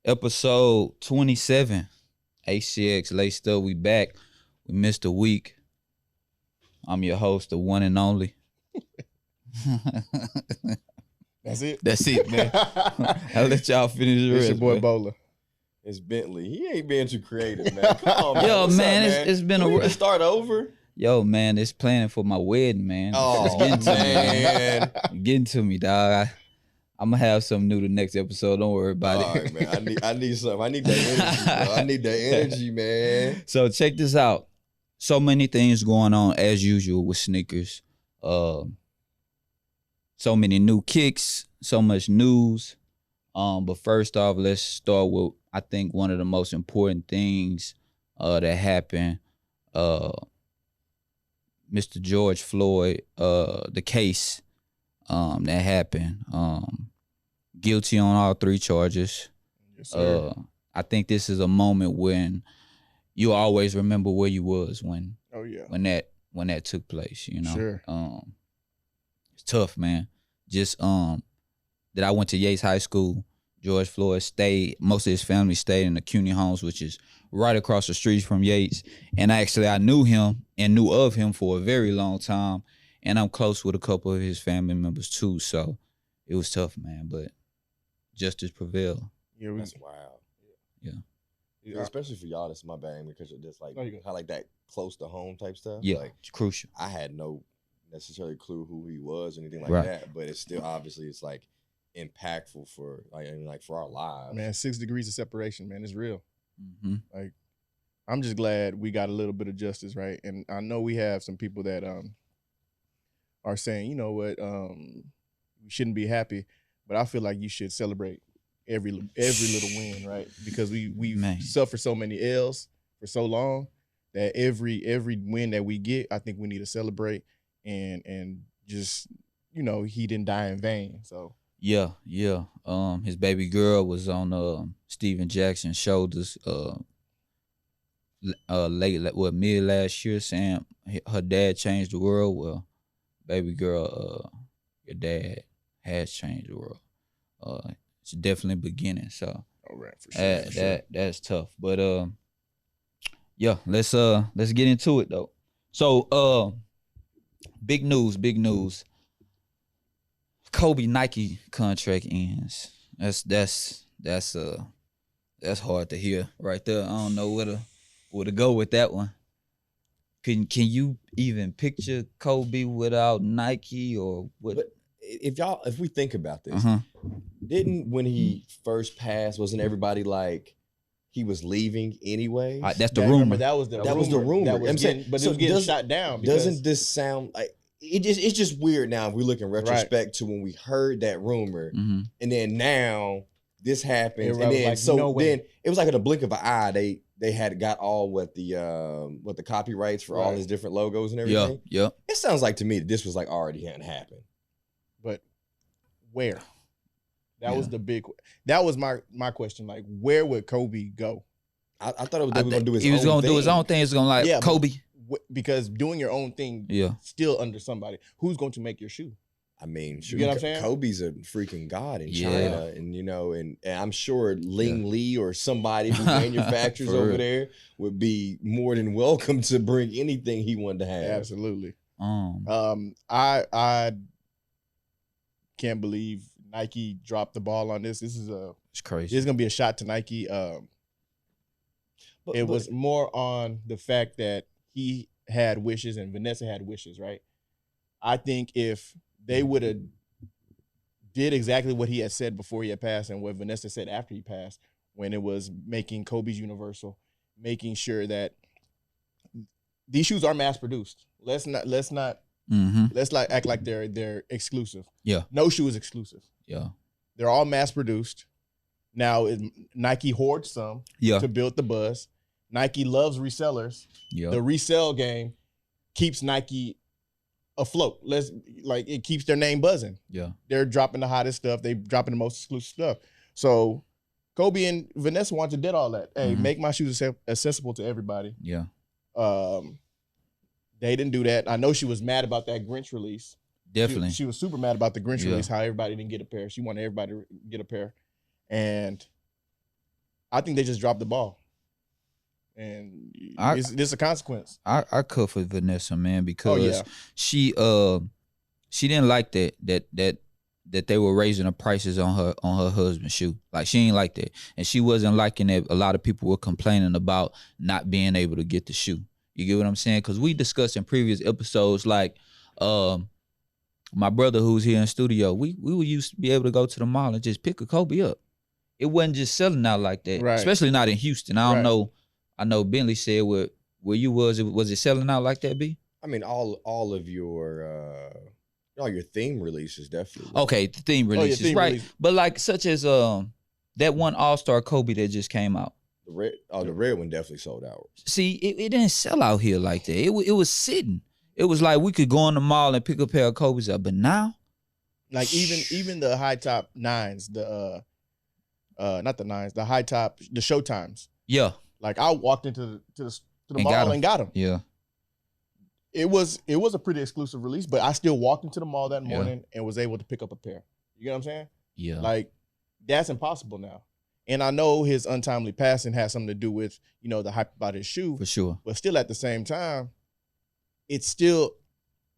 Episode 27. HCX Laced Up. We back. We missed a week. I'm your host, the one and only. That's it. That's it, man. I'll let y'all finish the rest. It's your boy man. Bowler. It's Bentley. He ain't being too creative, man. Come on, man. Yo, What's man, up, man? it's been Do we a need to start over. Yo, man, it's planning for my wedding, man. Oh, It's getting to me, man. Getting to me, dog. I'm gonna have something new the next episode. Don't worry about All it. right, man. I need something. I need that energy, bro. I need that energy, man. So check this out. So many things going on as usual with sneakers. So many new kicks, so much news. But first off, let's start with I think one of the most important things that happened. Mr. George Floyd, the case that happened. Guilty on all 3 charges. Yes, sir. I think this is a moment when you always remember where you was when that took place, you know. Sure. It's tough, man. Just that I went to Yates High School. George Floyd most of his family stayed in the CUNY homes, which is right across the street from Yates. And I knew him and knew of him for a very long time. And I'm close with a couple of his family members too. So it was tough, man, but justice prevailed. Yeah, That's wild. Yeah. Especially for y'all, that's my bang because you're just like No, you kind of like that close to home type stuff. Yeah, Like it's crucial. I had no necessarily clue who he was or anything like Right. that, but it's still obviously it's like impactful for for our lives. man, 6 degrees of separation, man. It's real. Mm-hmm. Like, I'm just glad we got a little bit of justice, right? And I know we have some people that are saying, you know what, we shouldn't be happy, but I feel like you should celebrate every little win, right? Because we've Man. suffered so many L's for so long that every win that we get, I think we need to celebrate and just, you know, he didn't die in vain. So Yeah. His baby girl was on Steven Jackson's shoulders mid last year, saying her dad changed the world. Well, baby girl, your dad has changed the world. It's definitely beginning. So all right, for sure. that's tough. But yeah, let's get into it though. So big news. Kobe Nike contract ends. That's hard to hear right there. I don't know where to go with that one. Can you even picture Kobe without Nike or what? But if we think about this, Uh-huh. didn't when he first passed, wasn't everybody like he was leaving anyway? That's the Yeah, rumor. remember, that was the rumor. That was I'm saying, but so it was getting does- shot down. Because, Doesn't this sound like it's just weird now if we look in retrospect to when we heard that rumor Mm-hmm. and then now this happens and Everybody then was like, no way. then it was like in a blink of an eye they had got all the copyrights for all Right. his different logos and Yeah, everything. yeah. It sounds like to me that this was like already hadn't happened. but where? That Yeah. was the big. That was my question. Like, where would Kobe go? I thought they were gonna do his He was own gonna thing. do his own thing. It's gonna like Yeah, but- Kobe. Because doing your own thing, Yeah. still under somebody. Who's going to make your shoe? I mean, You get what I'm saying? Kobe's a freaking god in Yeah. China, and and I'm sure Ling Lee or somebody who manufactures For over real. there would be more than welcome to bring anything he wanted to have. Absolutely. Um. I can't believe Nike dropped the ball on this. This is It's crazy. this is gonna be a shot to Nike. It was more on the fact that he had wishes and Vanessa had wishes, right? I think if they would have did exactly what he had said before he had passed and what Vanessa said after he passed, when it was making Kobe's universal, making sure that these shoes are mass produced. Let's not Mm-hmm. act like they're exclusive. Yeah. No shoe is exclusive. Yeah. They're all mass produced. Now Nike hoards some Yeah. to build the buzz. Nike loves resellers. Yeah. The resell game keeps Nike afloat. It keeps their name buzzing. Yeah. They're dropping the hottest stuff. They dropping the most exclusive stuff. So Kobe and Vanessa wanted to did all that. Hey, Mhm. make my shoes accessible to everybody. Yeah. They didn't do that. I know she was mad about that Grinch release. Definitely. She was super mad about the Grinch Yeah. release, how everybody didn't get a pair. She wanted everybody to get a pair. And I think they just dropped the ball, and it's a consequence. I cut for Vanessa, man, because Oh, yeah. she didn't like that they were raising the prices on her husband's shoe. Like, she ain't like that, and she wasn't liking that a lot of people were complaining about not being able to get the shoe. You get what I'm saying? Because we discussed in previous episodes, like, my brother who's here in studio, we used to be able to go to the mall and just pick a Kobe up. It wasn't just selling out like that, Right. especially not in Houston. I don't Right. know. I know Bentley said where you was it selling out like that, B? I mean, all of your theme releases definitely. Okay, the theme releases, theme right? release. But like such as that one All-Star Kobe that just came out. The red one definitely sold out. See, it didn't sell out here like that. It was sitting. It was like we could go in the mall and pick a pair of Kobe's up, but now, Like even the high top 9s, the not the 9s, the high top, the Showtimes. yeah, Like, I walked into the And mall got 'em. and got them. yeah, It was a pretty exclusive release, but I still walked into the mall that Yeah. morning and was able to pick up a pair. You get what I'm saying? yeah. Like, that's impossible now. And I know his untimely passing has something to do with, the hype about his shoe, For sure. but still at the same time, it's still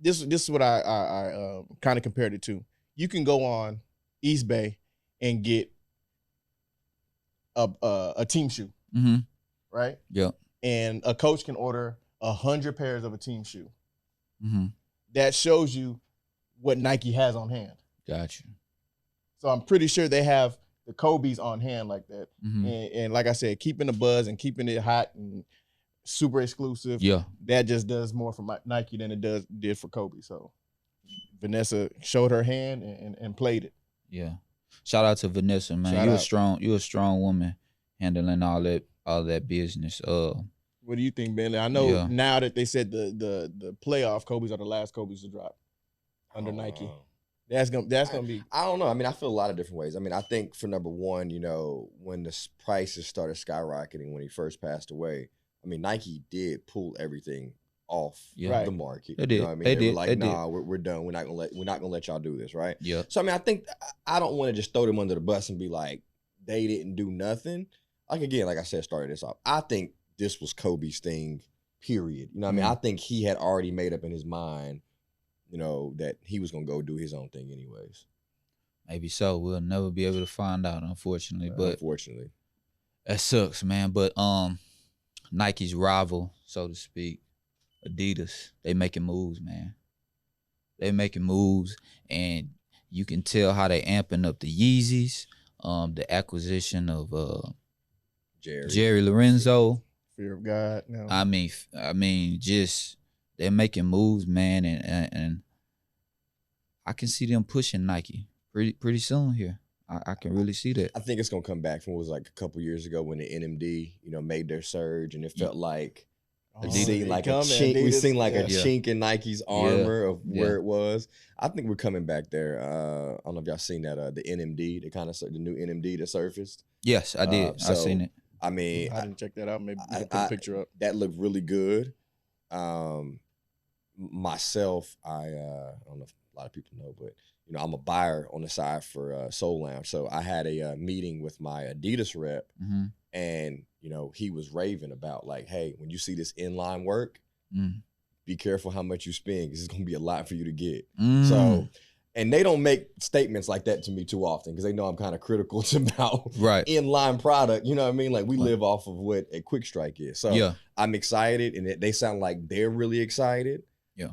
this is what I kind of compared it to. You can go on East Bay and get a team shoe, Mm-hmm. right? Yeah. And a coach can order 100 pairs of a team shoe. Mm-hmm. That shows you what Nike has on hand. Got you. So I'm pretty sure they have the Kobe's on hand like that. Mm-hmm. And like I said, keeping the buzz and keeping it hot and super exclusive. Yeah. That just does more for Nike than it did for Kobe. So Vanessa showed her hand and played it. Yeah. Shout out to Vanessa, man. Shout out. You a strong woman handling all that business. What do you think, Bentley? I know Yeah. now that they said the playoff Kobe's are the last Kobe's to drop under Nike. That's gonna be. I don't know. I mean, I feel a lot of different ways. I mean, I think for number one, when the prices started skyrocketing when he first passed away, I mean, Nike did pull everything off Yeah. the market. They did. You know what I mean? They Were did. like, They did. nah, we're done. We're not gonna let y'all do this, right? Yeah. So I mean, I think I don't want to just throw them under the bus and be like, they didn't do nothing. Like, again, like I said, started this off. I think this was Kobe's thing, period. You know what I mean? I think he had already made up in his mind, that he was gonna go do his own thing anyways. Maybe so. We'll never be able to find out, unfortunately. But Unfortunately. that sucks, man. But Nike's rival, so to speak, Adidas, they making moves, man. They making moves, and you can tell how they amping up the Yeezys, the acquisition of Jerry Lorenzo. Fear of God. No. I mean, just they're making moves, man, and I can see them pushing Nike pretty soon here. I can really see that. I think it's gonna come back from what was like a couple years ago when the NMD, made their surge, and it felt like we seen like a chink in Nike's armor of where it was. I think we're coming back there. I don't know if y'all seen that the NMD, the new NMD that surfaced. Yes, I did. I seen it. I mean, I didn't check that out. Maybe you can put a picture up. That looked really good. Myself, I don't know if a lot of people know, but I'm a buyer on the side for Soul Lounge. So I had a meeting with my Adidas rep, and he was raving about like, hey, when you see this inline work, be careful how much you spend because it's gonna be a lot for you to get. So. And they don't make statements like that to me too often because they know I'm kind of critical about inline product. You know what I mean? Like we live off of what a Quick Strike is. So I'm excited, and they sound like they're really excited. Yeah.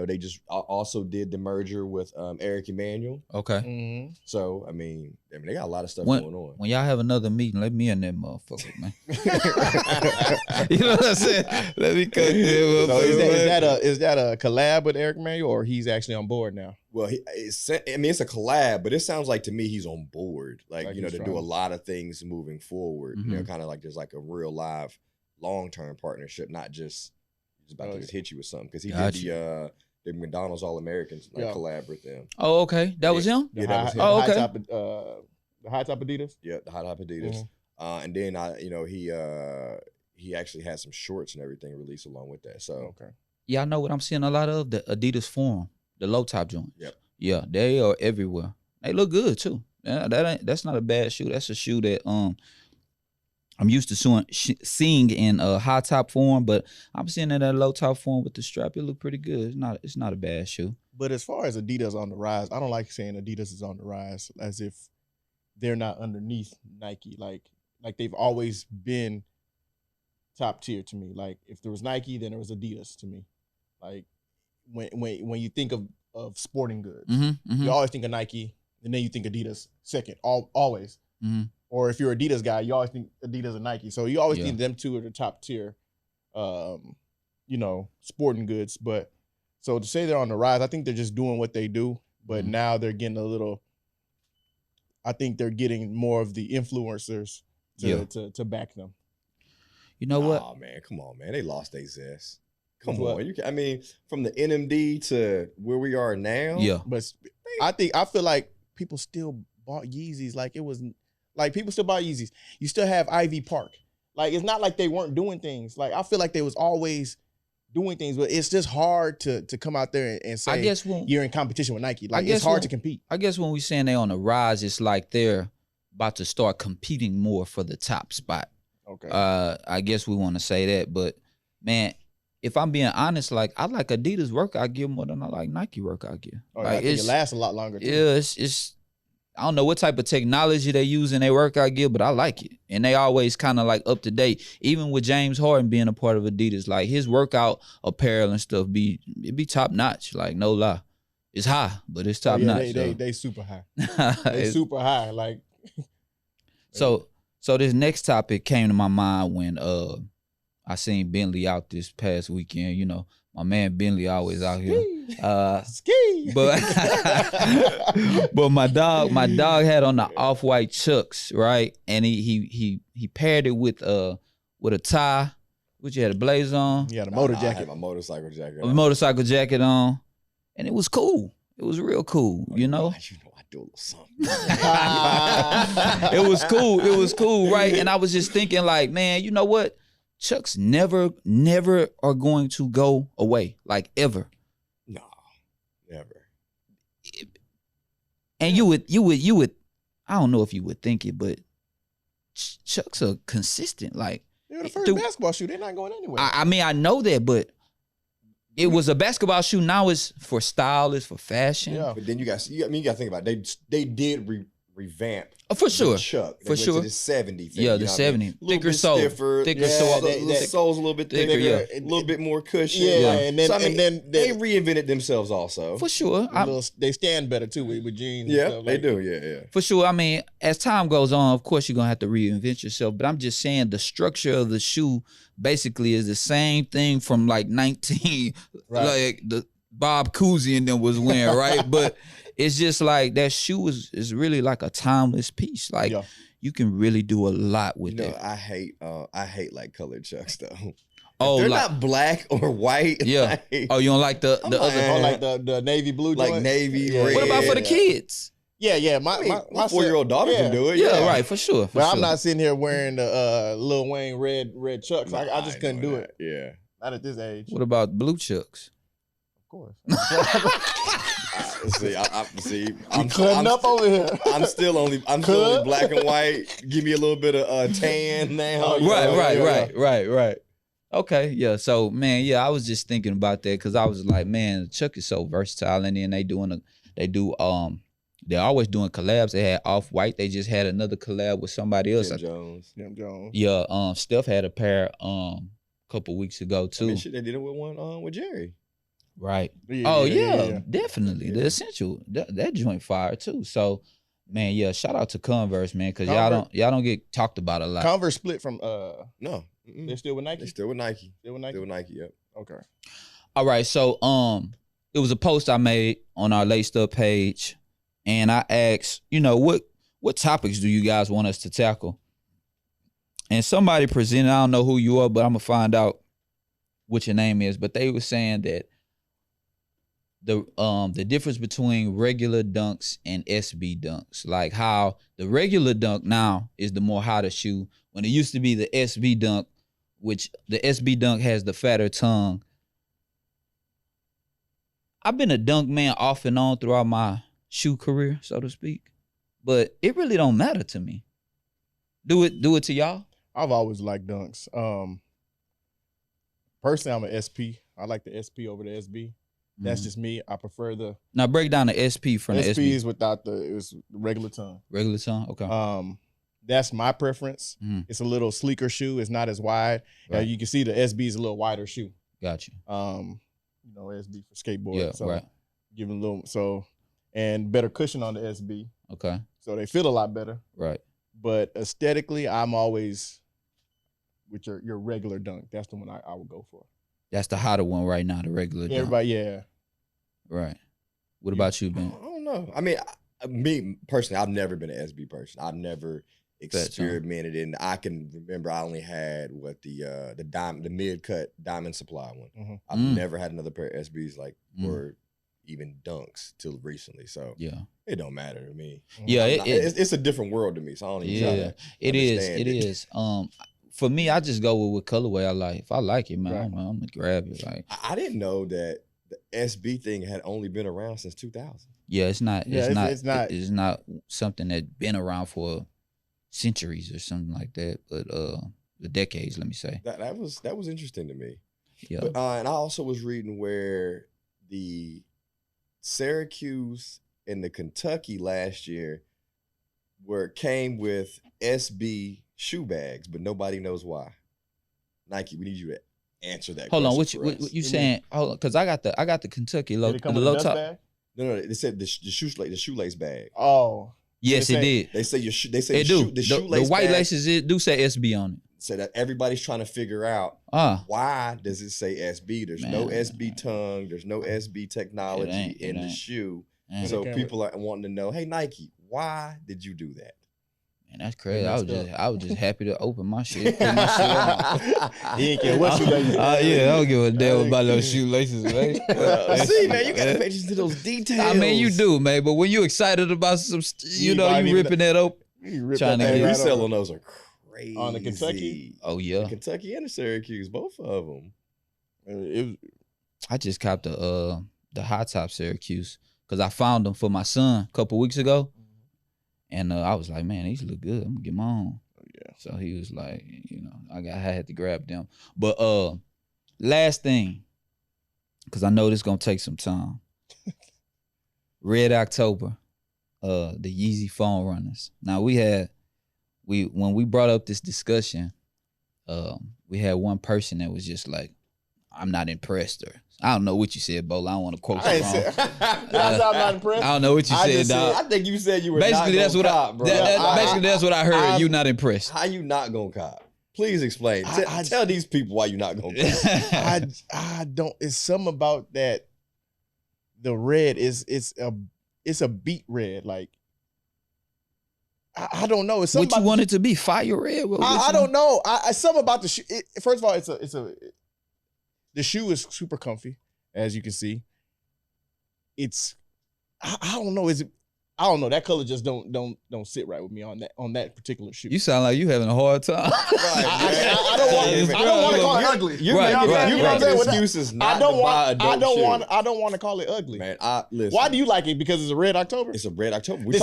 They just also did the merger with Eric Emanuel. Okay. Mm-hmm. So I mean, they got a lot of stuff going on. When y'all have another meeting, let me in that motherfucker, man. You know what I'm saying? Let me cut him up. So is that a collab with Eric Emanuel, or he's actually on board now? Well, it's a collab, but it sounds like to me he's on board, like to do a lot of things moving forward. Kind of like there's like a real live long-term partnership, not just about to just hit you with something because he did the McDonald's All-Americans collab with them. Oh, okay, that was him. Yeah, that was him. Oh, okay. The high top Adidas. Yeah, the high top Adidas. And then he actually had some shorts and everything released along with that. So yeah, I know what I'm seeing a lot of the Adidas Forum, the low top joints. Yep. Yeah, they are everywhere. They look good too. Yeah, that's not a bad shoe. That's a shoe that I'm used to seeing in high top form, but I'm seeing it at low top form with the strap. It look pretty good. It's not a bad shoe. But as far as Adidas on the rise, I don't like saying Adidas is on the rise as if they're not underneath Nike. Like they've always been top tier to me. Like if there was Nike, then there was Adidas to me. Like when you think of sporting goods, you always think of Nike, and then you think Adidas second. Always. Or if you're an Adidas guy, you always think Adidas and Nike. So you always think them two are the top tier, sporting goods. But so to say they're on the rise, I think they're just doing what they do. But now they're getting a little. I think they're getting more of the influencers to back them. You know what? Oh man, come on, man. They lost their zest. Come on. I mean, from the NMD to where we are now. Yeah. But I feel like people still bought Yeezys like it was. Like, people still buy Yeezys. You still have Ivy Park. Like, it's not like they weren't doing things. Like, I feel like they was always doing things, but it's just hard to come out there and say you're in competition with Nike. Like, it's hard to compete. I guess when we saying they on the rise, it's like they're about to start competing more for the top spot. Okay. I guess we want to say that, but man, if I'm being honest, like I like Adidas workout gear more than I like Nike workout gear. Oh, like, I think it lasts a lot longer too. Yeah, it's I don't know what type of technology they use in their workout gear, but I like it. And they always kind of like up to date. Even with James Harden being a part of Adidas, like his workout apparel and stuff be top notch. Like no lie, it's high, but it's top notch. They super high. They super high. Like so this next topic came to my mind when I seen Bentley out this past weekend. You know, my man Bentley always out here. Ski. But my dog had on the off-white Chucks, right? And he paired it with a tie. What you had, a blazer on? You had a motor jacket. I had my motorcycle jacket. A motorcycle jacket on. And it was cool. It was real cool, you know? You know I do a little something. It was cool. It was cool, right? And I was just thinking like, man, you know what? Chucks never are going to go away, like ever. No, never. And you would, I don't know if you would think it, but Chucks are consistent. Like they're the first basketball shoe. They're not going anywhere. I mean, I know that, but it was a basketball shoe. Now it's for style. It's for fashion. Yeah, but then you got to think about it. They did revamp. For sure. Chuck. They for went sure. To the 70 thing, yeah, the 70. Thicker sole. Thicker sole. The sole's a little bit thicker. Yeah. A little bit more cushion. Yeah. And then they reinvented themselves also. For sure. They stand better too with jeans. Yeah, and stuff. they do. Yeah. For sure. I mean, as time goes on, of course, you're going to have to reinvent yourself. But I'm just saying the structure of the shoe basically is the same thing from like 19, like the Bob Cousy and them was wearing, right? But it's just like that shoe is really like a timeless piece. Like you can really do a lot with that. I hate like colored Chucks though. Oh, they're not black or white. Yeah. Like, oh, you don't like the other? Oh, like the navy blue joint? Like navy red. What about for the kids? Yeah. My 4-year-old daughter can do it. Yeah, right, for sure. But I'm not sitting here wearing the Lil Wayne red Chucks. I just couldn't do it. Yeah. Not at this age. What about blue Chucks? Of course. I'm cutting up over here. I'm still only black and white. Give me a little bit of tan now. Right. Okay, yeah. So man, yeah, I was just thinking about that because I was like, man, Chuck is so versatile, and then they're always doing collabs. They had Off-White. They just had another collab with somebody else. Jim Jones. Yeah. Steph had a pair a couple weeks ago too. I mean, shit, they did it with one with Jerry. Right. Yeah. Definitely. Yeah. The essential that joint fire too. So, man, yeah. Shout out to Converse, man, because y'all don't get talked about a lot. Converse split from no. They're still with Nike. Still with Nike. Yep. Okay. All right. So it was a post I made on our Laced Up page, and I asked, what topics do you guys want us to tackle? And somebody presented. I don't know who you are, but I'm gonna find out what your name is. But they were saying that the difference between regular dunks and SB dunks, like how the regular dunk now is the more hotter shoe when it used to be the SB dunk, which the SB dunk has the fatter tongue. I've been a dunk man off and on throughout my shoe career, so to speak, but it really don't matter to me. Do it to y'all? I've always liked dunks. Personally, I'm an SP. I like the SP over the SB. That's just me. I prefer the Now break down the SP from the SB. is without it was regular tongue. Regular tongue, okay. That's my preference. It's a little sleeker shoe. It's not as wide. Right. You can see the SB is a little wider shoe. Gotcha. SB for skateboard. Yeah, so right. Give them a little and better cushion on the SB. Okay. So they feel a lot better. Right. But aesthetically, I'm always with your regular dunk. That's the one I would go for. That's the hotter one right now, the regular dunk. Everybody, yeah. Right. What about you, Ben? I don't know. I mean, me personally, I've never been an SB person. I've never experimented in. I can remember I only had the mid cut diamond supply one. I've never had another pair of SBs or even dunks till recently. So yeah, it don't matter to me. Yeah, it's a different world to me. So I don't even try to it understand is. For me, I just go with what colorway I like. If I like it, man, I'm gonna grab it. Like I didn't know that the SB thing had only been around since 2000. Yeah, it's not. It's not something that's been around for centuries or something like that. But the decades, let me say. That was interesting to me. Yeah. But, and I also was reading where the Syracuse and the Kentucky last year came with SB shoe bags, but nobody knows why. Nike, we need you to answer that. Hold on, what you saying? Hold on, because I got the Kentucky low, the low top. Bag? No, they said the shoelace bag. Oh, yes, it did. They say the shoelace. The white bag, laces it do say SB on it. So that everybody's trying to figure out why does it say SB? There's no SB tongue. There's no SB technology in the shoe. So people are wanting to know, hey Nike, why did you do that? Man, that's crazy. I was just happy to open my shit, put my shit on. He ain't care what shoelaces. I don't give a damn about those shoelaces, man. See, man, you gotta pay attention to those details. I mean, you do, man. But when you excited about some, you ripping that open, trying to get reselling those are crazy. On the Kentucky, oh yeah, the Kentucky and the Syracuse, both of them. I just copped the high top Syracuse because I found them for my son a couple weeks ago. And I was like, man, these look good. I'm gonna get my own. Oh, yeah. So he was like, I had to grab them. But last thing, because I know this gonna take some time. Red October, the Yeezy foam runners. Now when we brought up this discussion, we had one person that was just like, I'm not impressed, or I don't know what you said, Bo. I don't want to quote you wrong. I'm not impressed. I don't know what you said, dog. I think you said you were basically not that's what cop, bro. Basically, that's what I heard. You not impressed. How you not gonna cop? Please explain. Tell these people why you not gonna cop. I don't. It's something about that. The red it's a beat red. Like I don't know. It's something what you want it to be? Fire red? I don't know. Something about the shoe. First of all, the shoe is super comfy, as you can see. I don't know. I don't know. That color just don't sit right with me on that particular shoe. You sound like you having a hard time. I don't want to call it ugly. You're making excuses not to buy a dope shoe. I don't want to call it ugly. Man, listen. Why do you like it? Because it's a Red October? It's a Red October. We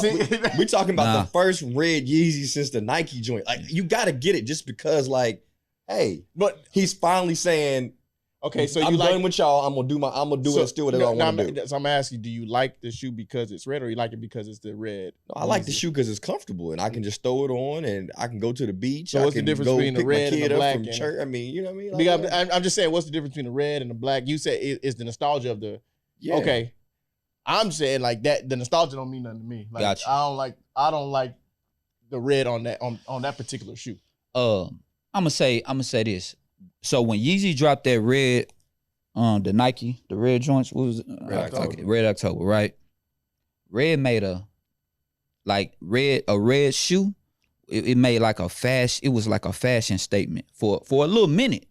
talking about the first red Yeezy since the Nike joint. Like, you got to get it just because, like, hey, but he's finally saying, okay, so I'm done with y'all. I'm gonna do it still what I want to do. So I'm asking, do you like the shoe because it's red, or you like it because it's the red? No, I like the shoe because it's comfortable and I can just throw it on and I can go to the beach. So what's the difference between the red and the black? From church. I mean, you know what I mean? Like, I'm just saying, what's the difference between the red and the black? You said it's the nostalgia of the. Yeah. Okay, I'm saying like that. The nostalgia don't mean nothing to me. Like, gotcha. I don't like the red on that particular shoe. I'm gonna say this. So when Yeezy dropped that red, the Nike, the red joints, what was it? Red October, right? Red made a red shoe. It made like a fashion. It was like a fashion statement for a little minute,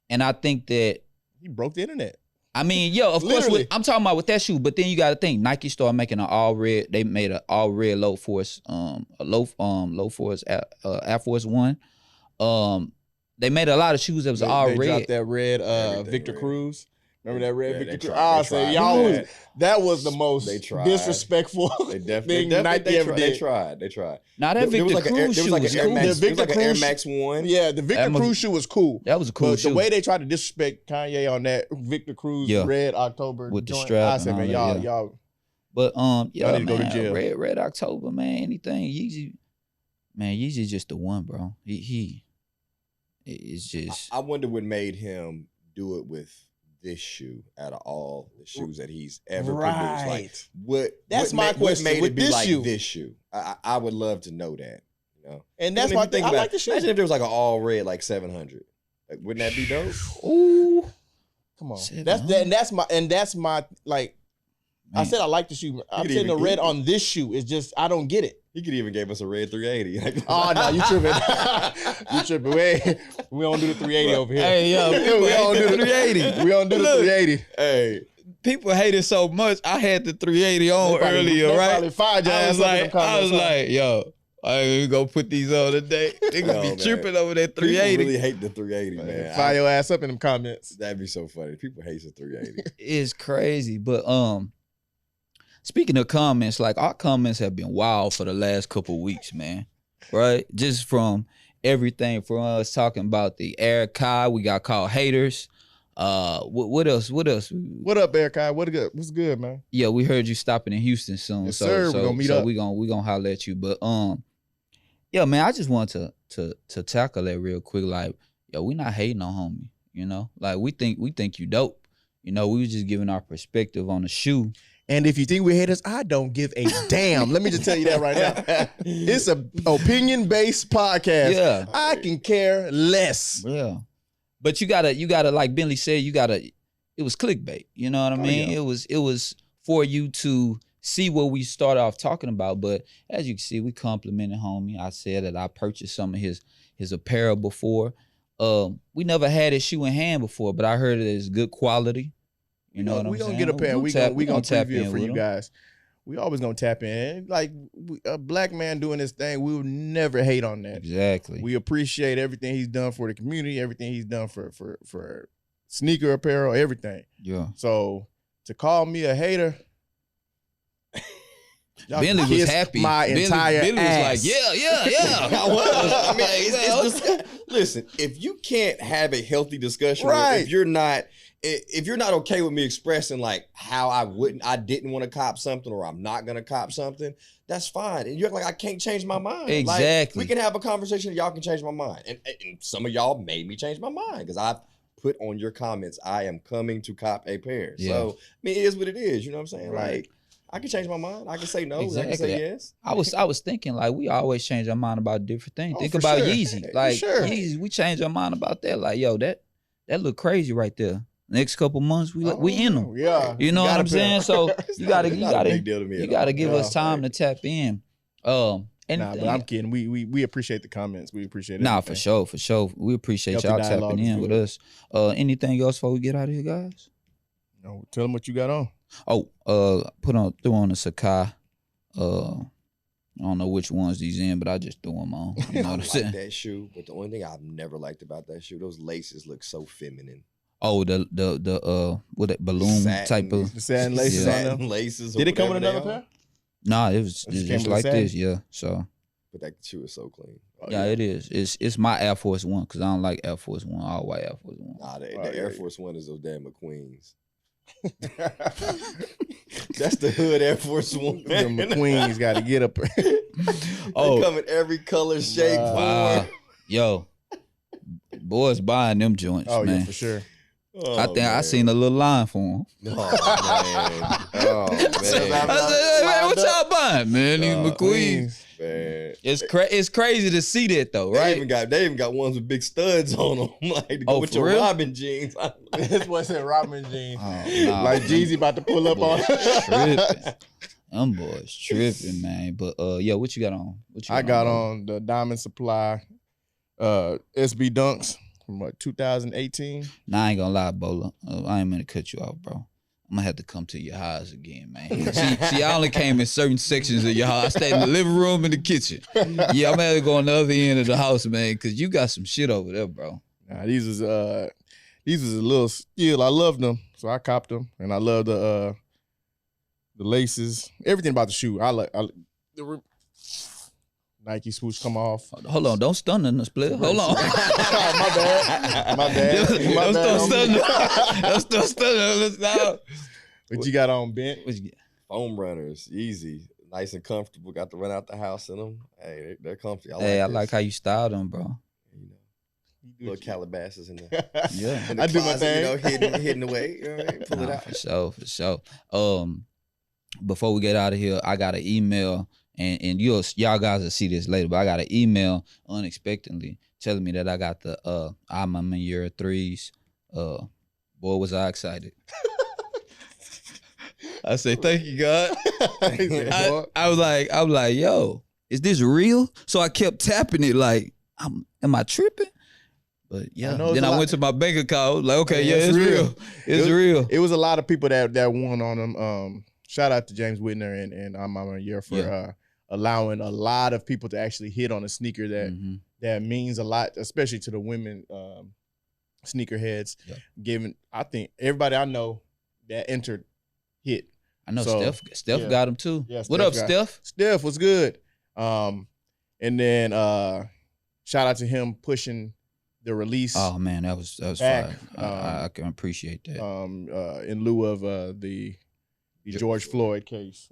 and I think that he broke the internet. I mean, yeah, of course. I'm talking about with that shoe, but then you got to think Nike started making an all red. They made an all red low force, low force Air Force One. They made a lot of shoes that was all red. They dropped that red Victor Cruz. Remember that red Yeah, Victor they Cruz? tried. I They say tried. y'all Yeah. was that was the most They tried. disrespectful They thing definitely Nike ever did. They tried. They tried. Now that There was Victor like Cruz there was shoe like was an Air cool. Max. The It was like Victor an Air Cruz- Max 1. Yeah, the Victor That was- Cruz shoe was cool. That was a cool But shoe. the way they tried to disrespect Kanye on that Victor Cruz Yeah. red October With the joint, strap I and said, all man, that, y'all. But yeah, need to go to man, jail. Red October, man. Anything Yeezy, man. Yeezy's just the one, bro. He it's just. I wonder what made him do it with this shoe out of all the shoes that he's ever produced. Like what? That's what my what question. made With it be this like shoe. this shoe? I would love to know that. You know, And that's Even my if you think thing. I about like it, the shoe. Imagine if there was like an all red like 700. Like, wouldn't that be dope? Ooh, Come on. 700. That's my like. I Man. said I like the shoe. I'm could saying the even- red on this shoe is just I don't get it. He could even gave us a red 380. Oh no, you tripping? You tripping? We don't do the 380 over here. Hey, yo, people we hate don't the do the 380. We don't do the Look. 380. Hey, People hate it so much. I had the 380 on earlier, They right? probably fired your I ass was up in them like, comments, huh? yo, I ain't gonna put these on today. They gonna No, be man. tripping over that people 380. really hate the 380, man. Fire your ass up in them comments. That'd be so funny. People hate the 380. It's crazy, but speaking of comments, like our comments have been wild for the last couple weeks, man. Right? Just from everything from us talking about the Air Kai, we got called haters. What else? What up, Eric? What's good, man? Yeah, we heard you stopping in Houston soon. Yes, so sir. We're gonna meet up. We gonna holler at you. But yeah, man, I just want to tackle that real quick. Like, yo, we not hating on homie. You know, like we think you dope. You know, we was just giving our perspective on the shoe. And if you think we haters, I don't give a damn. Let me just tell you that right now. It's a opinion-based podcast. Yeah. I can care less. Yeah. But you gotta like Bentley said, it was clickbait. You know what I mean? yeah. It was for you to see what we start off talking about. But as you can see, we complimented homie. I said that I purchased some of his apparel before. We never had his shoe in hand before, but I heard it is good quality. You know what I'm we saying? gonna get a pair. We gonna tap preview it in for with you him. guys. We always gonna tap in. Like a black man doing his thing, we will never hate on that. Exactly. We appreciate everything he's done for the community, everything he's done for sneaker apparel, everything. Yeah. So to call me a hater, y'all Bentley can was kiss happy. My entire Bentley ass. was like, yeah. I was. I mean, it's just, listen, if you can't have a healthy discussion, or Right. if you're not okay with me expressing like how I didn't want to cop something, or I'm not gonna cop something, that's fine. And you're like, I can't change my mind. Exactly. Like, we can have a conversation. Y'all can change my mind, and some of y'all made me change my mind because I've put on your comments, I am coming to cop a pair. Yeah. So I mean, it is what it is. You know what I'm saying? Right. Like, I can change my mind. I can say no. I Exactly. can say yes. I was thinking like we always change our mind about different things. Oh, Think for about sure. Yeezy. For Like sure. Yeezy, we change our mind about that. Like, yo, that look crazy right there. Next couple months we in them. Yeah. You know what gotta I'm saying? put- So It's you not gotta a big deal to me you at gotta all. give us Yeah. time to tap in. Nah, Anything. but I'm kidding. We appreciate the comments. We appreciate it. Nah, for sure. We appreciate Healthy y'all dialogue tapping is in with good. us. Anything else before we get out of here, guys? Tell them what you got on. Oh, threw on the Sakai. I don't know which ones these in, but I just threw them on. You know I what I'm like saying? that shoe, but the only thing I've never liked about that shoe, those laces look so feminine. Oh, the what that balloon Satin. type of. The satin laces Yeah. on them. Satin laces. or Did it come with whatever another they are. pair? Nah, it was It just just came like with a this, yeah. So But that shoe is so clean. Oh, yeah, it is. It's my Air Force One because I don't like Air Force One, all white Air Force One. Nah, the Oh, Air yeah. Force One is those damn McQueens. That's the hood Air Force One. The McQueen's got to get up. Oh. They come in every color, shape, Wow, form. yo, boys buying them joints, Oh man. yeah, for sure. Oh, I think I man. seen a little line for them. Oh man. Oh man. I said, hey, what y'all buying, man? These McQueens. Man. It's crazy to see that though, They right? even got ones with big studs on them, like to go Oh, with for your real? Robin jeans. This wasn't Robin jeans. Oh, nah, Like man. Jeezy about to pull up on. Tripping. Them boys tripping, man. But yeah, what you got on? What you I got bro? on the Diamond Supply SB Dunks from 2018. Nah, I ain't gonna lie, Bola. I ain't gonna cut you off, bro. I'm gonna have to come to your house again, man. See, I only came in certain sections of your house. I stayed in the living room and the kitchen. Yeah, I'm gonna have to go on the other end of the house, man, because you got some shit over there, bro. Nah, these These was a little still. I loved them, so I copped them, and I love the laces, everything about the shoe. I like the Nike swoosh come off. Hold on, don't stun in the split. Hold on. My bad. Don't stun. What you got on, Bent? What you get? Foam runners, easy, nice and comfortable. Got to run out the house in them. Hey, they're comfy. I like how you styled them, bro. You know, little Calabasas in the Yeah, in the I do my closet, you thing. know, hidden away. You know what I mean? Pull it out. For sure. Before we get out of here, I got an email, and y'all guys will see this later, but I got an email unexpectedly telling me that I got the Ma Maniere 3s. Boy, was I excited. I say, thank you, God. I was like, yo, is this real? So I kept tapping it like, am I tripping? But yeah, then I went to my bank account. Like, okay, yeah, it's real. It's real. It was a lot of people that won on them. Shout out to James Whitner and Ma Maniere for allowing a lot of people to actually hit on a sneaker that means a lot, especially to the women sneakerheads. Yeah. Given, I think everybody I know that entered hit. I know Steph got him too. Yeah, what up, Steph? Steph was good. And then shout out to him pushing the release. Oh man, that was fire. I can appreciate that. In lieu of the George Floyd case.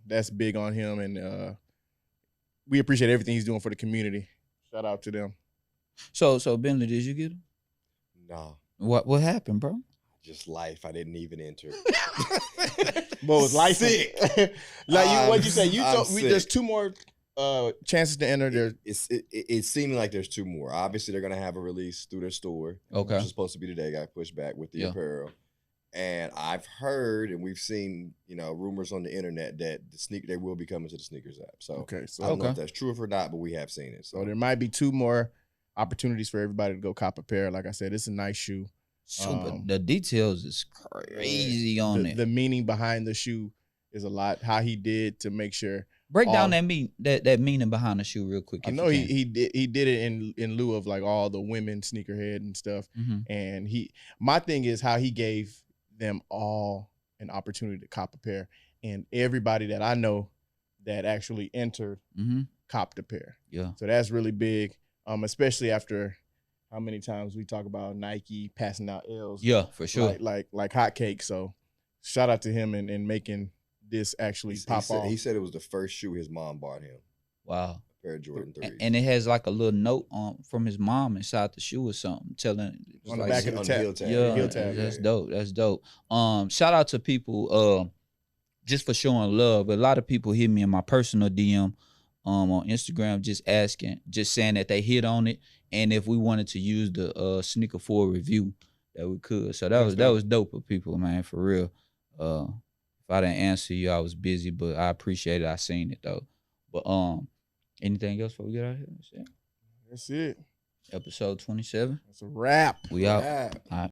That's big on him, and we appreciate everything he's doing for the community. Shout out to them. So Bentley, did you get him? No. What happened, bro? Just life. I didn't even enter. But was life sick? Like what'd you say? You told me there's 2 more chances to enter there. It's seeming like there's 2 more. Obviously, they're gonna have a release through their store. Okay. Which is supposed to be today. Got pushed back with the apparel. And I've heard and we've seen, rumors on the internet that they will be coming to the sneakers app. So I don't know if that's true or not, but we have seen it. So there might be 2 more opportunities for everybody to go cop a pair. Like I said, it's a nice shoe. Super. The details is crazy on it. The meaning behind the shoe is a lot. How he did to make sure. Break down that meaning behind the shoe real quick. I know he did it in lieu of like all the women sneakerhead and stuff. Mm-hmm. And my thing is how he gave them all an opportunity to cop a pair, and everybody that I know that actually entered copped a pair. Yeah. So that's really big, especially after how many times we talk about Nike passing out L's. Yeah, for sure. Like hotcakes. So shout out to him and making this actually pop off. He said it was the first shoe his mom bought him. Wow. A pair of Jordan 3s. And it has like a little note from his mom inside the shoe or something, telling on the back of the tab. Heel tab. That's dope. That's dope. Shout out to people just for showing love. A lot of people hit me in my personal DM on Instagram just saying that they hit on it, and if we wanted to use the Sneaker 4 review, that we could. So that was dope of people, man, for real. If I didn't answer you, I was busy, but I appreciate it. I seen it though. But anything else before we get out of here? That's it. Episode 27. That's a wrap. We out. All right.